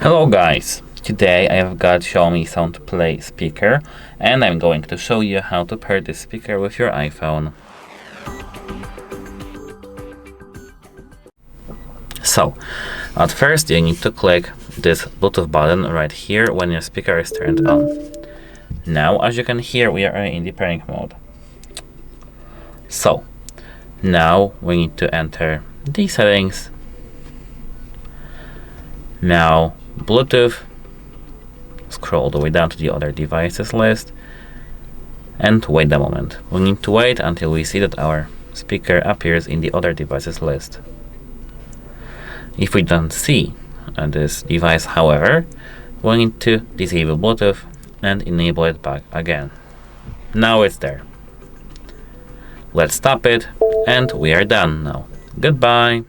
Hello guys! Today I have got XIAOMI Sound Play speaker and I'm going to show you how to pair this speaker with your iPhone. So, at first you need to click this Bluetooth button right here when your speaker is turned on. Now, as you can hear, we are in the pairing mode. So, now we need to enter the settings. Now, Bluetooth, scroll all the way down to the other devices list and wait a moment. We need to wait until we see that our speaker appears in the other devices list. If we don't see this device, however, we need to disable Bluetooth and enable it back again. Now it's there. Let's stop it and we are done now. Goodbye!